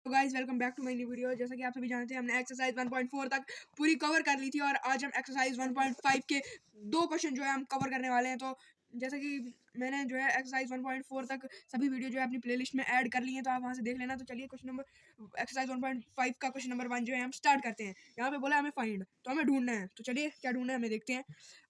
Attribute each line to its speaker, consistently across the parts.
Speaker 1: तो guys welcome back to my new video. जैसा कि आप सभी जानते हैं हमने एक्सरसाइज 1.4 तक पूरी कवर कर ली थी और आज हम एक्सरसाइज 1.5 के दो क्वेश्चन जो है हम कवर करने वाले हैं। तो जैसा कि मैंने जो है एक्सरसाइज 1.4 तक सभी वीडियो जो है अपनी प्लेलिस्ट में ऐड कर ली हैं, तो आप वहां से देख लेना। तो चलिए क्वेश्चन नंबर एक्सरसाइज 1.5 का क्वेश्चन नंबर 1 जो है हम स्टार्ट करते हैं। यहाँ पे बोला हमें फाइंड, तो हमें ढूंढना है। तो चलिए क्या ढूंढना है हमें देखते हैं।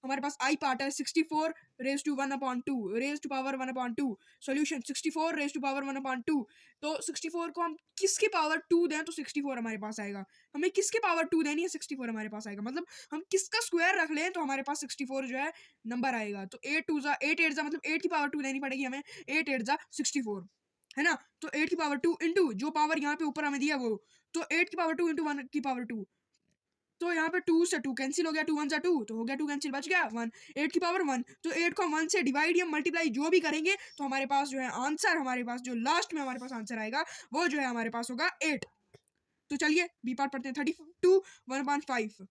Speaker 1: हमारे पास आई पार्ट है 64 raise to 1/2 raise to power 1/2। Solution 64 raise to power 1/2। तो 64 को हम किसकी पावर 2 दें तो 64 हमारे पास आएगा। हमें किसकी पावर 2 देनी है, 64 हमारे पास आएगा। मतलब हम किसका स्क्वायर रख लें तो हमारे पास 64 जो है नंबर आएगा। तो 8 2 8 8 मतलब 8 की पावर 2 देनी पड़ेगी हमें। 8 8 64 है ना। तो 8 की पावर 2 इंटू जो पावर यहाँ पे ऊपर हमें दिया वो, तो 8 की पावर 2 इंटू 1 की पावर 2। तो यहाँ पे 2 से 2 कैंसिल हो गया, 2 1 2 तो हो गया 2 कैंसिल, बच गया 1। 8 की पावर 1, तो 8 को 1 से डिवाइड या मल्टीप्लाई जो भी करेंगे तो हमारे पास जो है आंसर, हमारे पास जो लास्ट में हमारे पास आंसर आएगा वो जो है हमारे पास होगा 8। तो चलिए बी पार्ट पढ़ते हैं। 32 1/5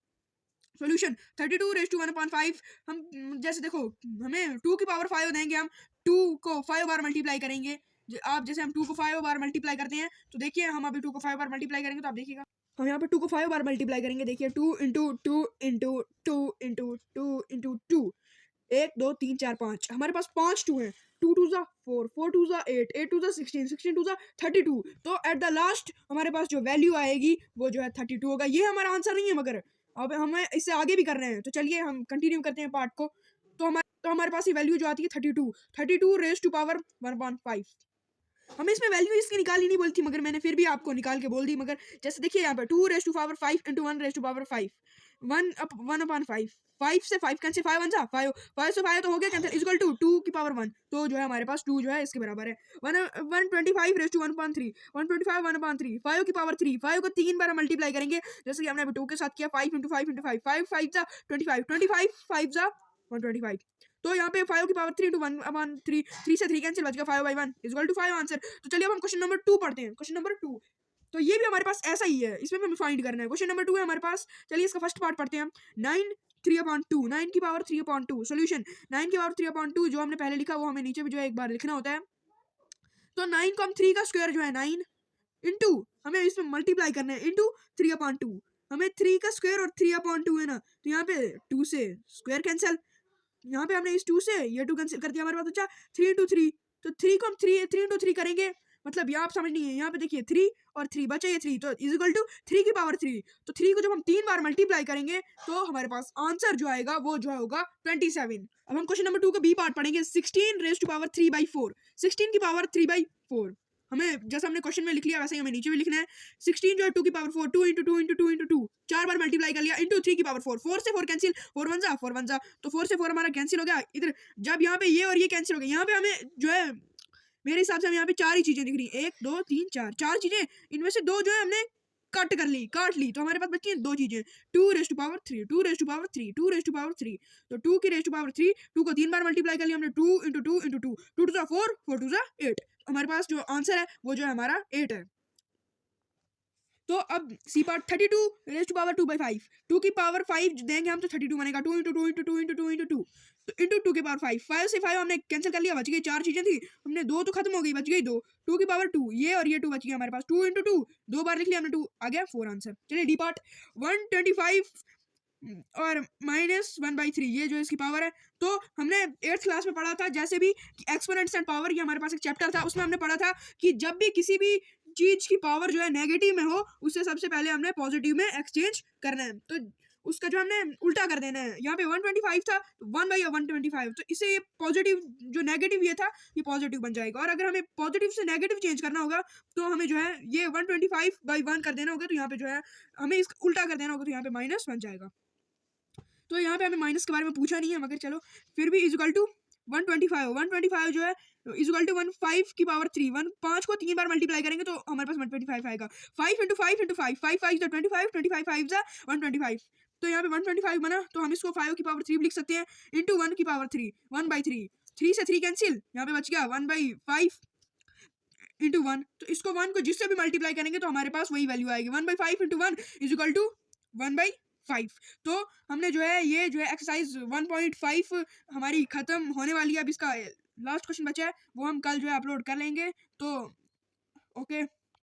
Speaker 1: सोल्यूशन 32 रेज टू 1/5। हम जैसे देखो हमें 2 की पावर 5 देंगे, हम 2 को 5 बार मल्टीप्लाई करेंगे। आप जैसे हम 2 को 5 बार मल्टीप्लाई करते हैं तो देखिए हम अभी 2 को 5 बार मल्टीप्लाई करेंगे तो आप देखिएगा हम यहाँ पे 2 को 5 बार मल्टीप्लाई करेंगे। देखिए 2 इंटू 2 इंटू 2 इंटू 2 इंटू 2, 1 2 3 4 5, हमारे पास 5 2 हैं। 2 2 जा 4, 4 2 जा 8, 8 2 जा 16, 16 2 जा 32। तो एट द लास्ट हमारे पास जो वैल्यू आएगी वो जो है 32 होगा। ये हमारा आंसर नहीं है, मगर अब हमें इससे आगे भी कर रहे हैं। तो चलिए हम कंटिन्यू करते हैं पार्ट को। तो हमारे पास ये वैल्यू जो आती है 32, 32 रेज टू पावर 1/5। हमें इसमें वैल्यू इसकी निकाली नहीं बोली थी, मगर मैंने फिर भी आपको निकाल के बोल दी। मगर जैसे देखिए यहाँ पर 2 raise to power 5 into 1 raise to power 5, 1/5। 5 से 5 कैंसिल, 5 1 जा 5, 5 से 5 तो हो गया कैंसिल, इक्वल टू 2 की पावर 1। तो जो है हमारे पास 2 जो है इसके बराबर है 125 रेज टू 1/3, 125 1/3, 5 की पावर 3। 5 को 3 बार मल्टीप्लाई करेंगे जैसे कि हमने अभी 2 के साथ किया। 5 इंटू 5 इंटू 5, 5 5 जा 25, 25 5 जा 125। तो यहाँ पे 5 की पावर 3 इंटू 1/3, 3 से 3 कैंसिल, बच गया 5/1 इक्वल टू 5 आंसर। तो चलिए अब हम क्वेश्चन नंबर 2 पढ़ते हैं। क्वेश्चन नंबर 2 तो ये भी हमारे पास ऐसा ही है, इसमें भी हमें फाइंड करना है। क्वेश्चन नंबर 2 है हमारे पास। चलिए इसका फर्स्ट पार्ट पढ़ते हैं हम। 9 3/2, 9 की पावर 3/2 सोल्यूशन 9 की पावर 3/2 जो हमने पहले लिखा वो हमें नीचे भी जो है एक बार लिखना होता है। तो 9 को हम 3 का स्क्वायर जो है 9 इंटू हमें इसमें मल्टीप्लाई करना है इंटू 3/2। हमें 3 का स्क्वायर और 3/2 है ना, तो यहाँ पे 2 से स्क्वायर कैंसिल, यहाँ पे हमने इस 2 से ये 2 कैंसिल कर दिया। हमारे पास बचा 3 इंटू 3। तो 3 को हम 3 इंटू 3 करेंगे, मतलब यहाँ आप समझ नहीं है, यहाँ पे देखिए 3 और 3 बचा ये 3, तो इजिकल टू 3 की पावर 3। तो 3 को जब हम 3 बार मल्टीप्लाई करेंगे तो हमारे पास आंसर जो आएगा वो जो होगा 27। अब हम क्वेश्चन नंबर 2 का बी पार्ट पढ़ेंगे। 16 रेज टू पावर 3/4, 16 की पावर 3/4। हमें जैसा हमने क्वेश्चन में लिख लिया वैसे ही हमें नीचे भी लिखना है। 16 जो है 2 की पावर 4, 2 इंटू 2 इंटू 2 इंटू 2, 4 बार मल्टीप्लाई कर लिया इंटू 3 की पावर 4। 4 से 4 कैंसिल, 4 1 जा 4 1 जा, तो 4 से 4 हमारा कैंसिल हो गया। इधर जब यहाँ पे ये और ये कैंसिल हो गया, यहाँ पे हमें जो है मेरे हिसाब से हमें यहाँ पे 4 ही चीजें दिख रही है, 1 2 3 4, 4 चीजें। इनमें से 2 जो है हमने कट कर ली, काट ली, तो हमारे पास बची हैं 2 चीजें। 2 raise to power 3, 2 raise to power 3, 2 raise to power 3। तो 2 की रेज टू पावर 3, 2 को 3 बार मल्टीप्लाई कर लिया हमने 2 इंटू 2 इंटू 2, 2 2 4, 4 2 8। हमारे पास जो आंसर है वो जो है हमारा 8 है। तो अब C part 32 raise to power 2/5, 2 की पावर 5 देंगे हम तो 32 बनेगा। 2 इंटू 2 इंटू 2 इंटू 2 इंटू 2, तो इंटू 2 की पावर 5। 5 से 5 हमने कैंसिल कर लिया, बच गई 4 चीजें थी, हमने 2 तो खत्म हो गई, बच गई 2। 2 की पावर 2, ये और ये 2 बच गया हमारे पास। 2 इंटू 2 2 बार लिख लिया हमने, 2 आ गया 4 आंसर। चलिए डी पार्ट 125 और -1/3 ये जो इसकी पावर है। तो हमने 8th क्लास में पढ़ा था जैसे भी एक्सपोनेंट्स एंड पावर, ये हमारे पास एक चैप्टर था, उसमें हमने पढ़ा था कि जब भी किसी भी चीज की पावर जो है नेगेटिव में हो उससे सबसे पहले हमने पॉजिटिव में एक्सचेंज करना है। तो उसका जो हमने उल्टा कर देना है। यहाँ पे 125 था तो 1/125, तो इससे ये पॉजिटिव जो नेगेटिव ये था ये पॉजिटिव बन जाएगा। और अगर हमें पॉजिटिव से नेगेटिव चेंज करना होगा तो हमें जो है ये 125/1 कर देना होगा, तो यहाँ पे जो है हमें इसका उल्टा कर देना होगा, तो यहाँ पे माइनस बन जाएगा। तो यहाँ पे हमें माइनस के बारे में पूछा नहीं है, मगर चलो फिर भी इजिकल टू 125 जो है इजिकल टू 5 की पावर 3, 5 को 3 बार मल्टीप्लाई करेंगे तो हमारे पास 125 आएगा। 5 इंटू 5 इंटू 5, 5 5 जो 25, 25 5 जा 125। तो यहाँ पे 125 बना, तो हम इसको 5 की पावर 3 लिख सकते हैं इंटू 1 की पावर 3, 1/3। 3 से 3 कैंसिल, यहाँ पे बच गया 1/5 इंटू 1। तो इसको 1 को जिससे भी मल्टीप्लाई करेंगे तो हमारे पास वही वैल्यू आएगी। 1/5 इंटू 1 इजिकल टू 1/5। तो हमने जो है ये जो है एक्सरसाइज 1.5 हमारी खत्म होने वाली है। अब इसका लास्ट क्वेश्चन बचा है वो हम कल जो है अपलोड कर लेंगे। तो ओके।